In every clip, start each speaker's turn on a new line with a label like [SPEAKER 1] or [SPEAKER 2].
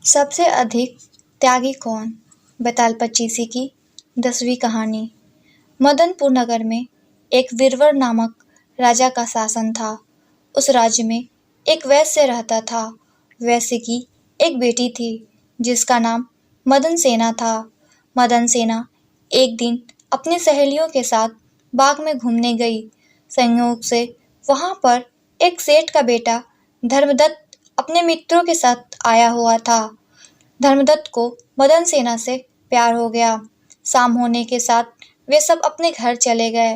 [SPEAKER 1] सबसे अधिक त्यागी कौन? बेताल पच्चीसी की 10वीं कहानी। मदनपुर नगर में एक वीरवर नामक राजा का शासन था। उस राज्य में एक वैश्य रहता था। वैश्य की एक बेटी थी जिसका नाम मदन सेना था। मदन सेना एक दिन अपनी सहेलियों के साथ बाग में घूमने गई। संयोग से वहां पर एक सेठ का बेटा धर्मदत्त अपने मित्रों के साथ आया हुआ था। धर्मदत्त को मदन सेना से प्यार हो गया। शाम होने के साथ वे सब अपने घर चले गए।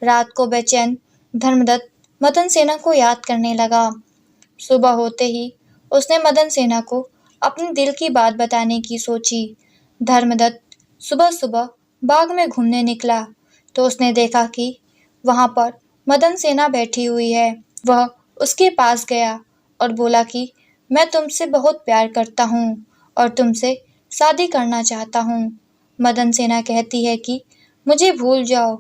[SPEAKER 1] रात को बेचैन धर्मदत्त मदन सेना को याद करने लगा। सुबह होते ही उसने मदन सेना को अपने दिल की बात बताने की सोची। धर्मदत्त सुबह सुबह बाग में घूमने निकला तो उसने देखा कि वहां पर मदन सेना बैठी हुई है। वह उसके पास गया और बोला कि मैं तुमसे बहुत प्यार करता हूँ और तुमसे शादी करना चाहता हूँ। मदन सेना कहती है कि मुझे भूल जाओ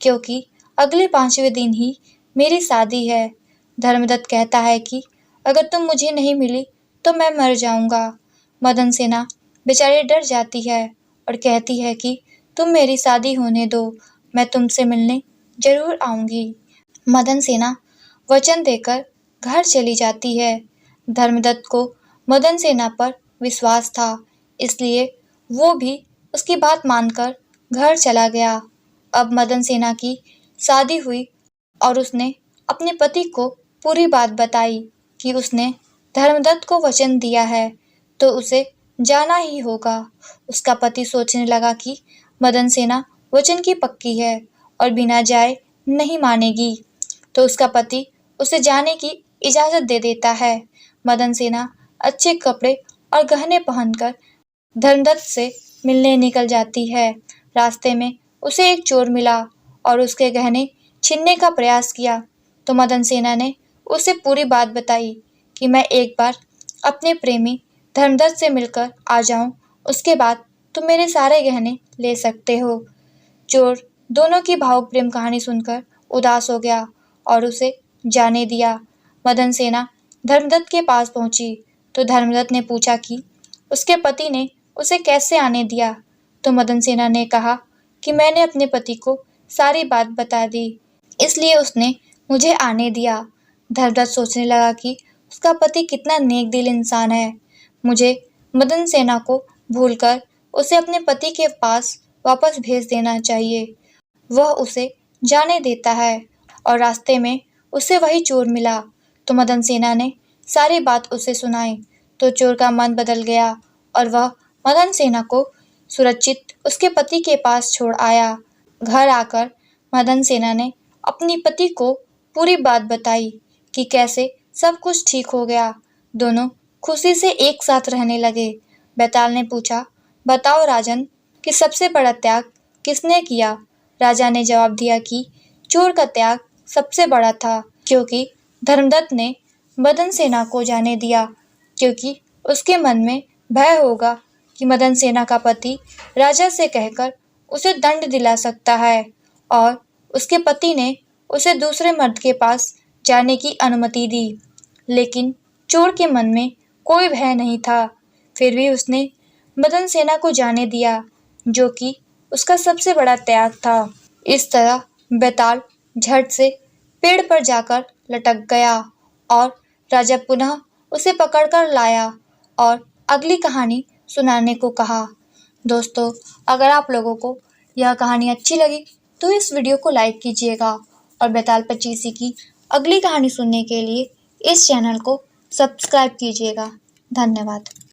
[SPEAKER 1] क्योंकि अगले 5वें दिन ही मेरी शादी है। धर्मदत्त कहता है कि अगर तुम मुझे नहीं मिली तो मैं मर जाऊंगा। मदन सेना बेचारी डर जाती है और कहती है कि तुम मेरी शादी होने दो, मैं तुमसे मिलने जरूर आऊंगी। मदन सेना वचन देकर घर चली जाती है। धर्मदत्त को मदन सेना पर विश्वास था, इसलिए वो भी उसकी बात मानकर घर चला गया। अब मदन सेना की शादी हुई और उसने अपने पति को पूरी बात बताई कि उसने धर्मदत्त को वचन दिया है तो उसे जाना ही होगा। उसका पति सोचने लगा कि मदन सेना वचन की पक्की है और बिना जाए नहीं मानेगी, तो उसका पति उसे जाने की इजाजत दे देता है। मदन सेना अच्छे कपड़े और गहने पहनकर धर्मदत्त से मिलने निकल जाती है। रास्ते में उसे एक चोर मिला और उसके गहने छीनने का प्रयास किया तो मदन सेना ने उसे पूरी बात बताई कि मैं एक बार अपने प्रेमी धर्मदत्त से मिलकर आ जाऊं, उसके बाद तुम मेरे सारे गहने ले सकते हो। चोर दोनों की भावुक प्रेम कहानी सुनकर उदास हो गया और उसे जाने दिया। मदन सेना धर्मदत्त के पास पहुंची तो धर्मदत्त ने पूछा कि उसके पति ने उसे कैसे आने दिया, तो मदन सेना ने कहा कि मैंने अपने पति को सारी बात बता दी, इसलिए उसने मुझे आने दिया। धर्मदत्त सोचने लगा कि उसका पति कितना नेक दिल इंसान है। मुझे मदन सेना को भूलकर उसे अपने पति के पास वापस भेज देना चाहिए। वह उसे जाने देता है और रास्ते में उसे वही चोर मिला तो मदन सेना ने सारी बात उसे सुनाई तो चोर का मन बदल गया और वह मदन सेना को सुरक्षित उसके पति के पास छोड़ आया। घर आकर मदन सेना ने अपनी पति को पूरी बात बताई कि कैसे सब कुछ ठीक हो गया। दोनों खुशी से एक साथ रहने लगे। बेताल ने पूछा, बताओ राजन कि सबसे बड़ा त्याग किसने किया? राजा ने जवाब दिया कि चोर का त्याग सबसे बड़ा था, क्योंकि धर्मदत्त ने मदन सेना को जाने दिया, क्योंकि उसके मन में भय होगा कि मदन सेना का पति राजा से कहकर उसे दंड दिला सकता है और उसके पति ने उसे दूसरे मर्द के पास जाने की अनुमति दी। लेकिन चोर के मन में कोई भय नहीं था, फिर भी उसने मदन सेना को जाने दिया, जो कि उसका सबसे बड़ा त्याग था। इस तरह बेताल झट से पेड़ पर जाकर लटक गया और राजा पुनः उसे पकड़कर लाया और अगली कहानी सुनाने को कहा। दोस्तों, अगर आप लोगों को यह कहानी अच्छी लगी तो इस वीडियो को लाइक कीजिएगा और बेताल पच्चीसी की अगली कहानी सुनने के लिए इस चैनल को सब्सक्राइब कीजिएगा। धन्यवाद।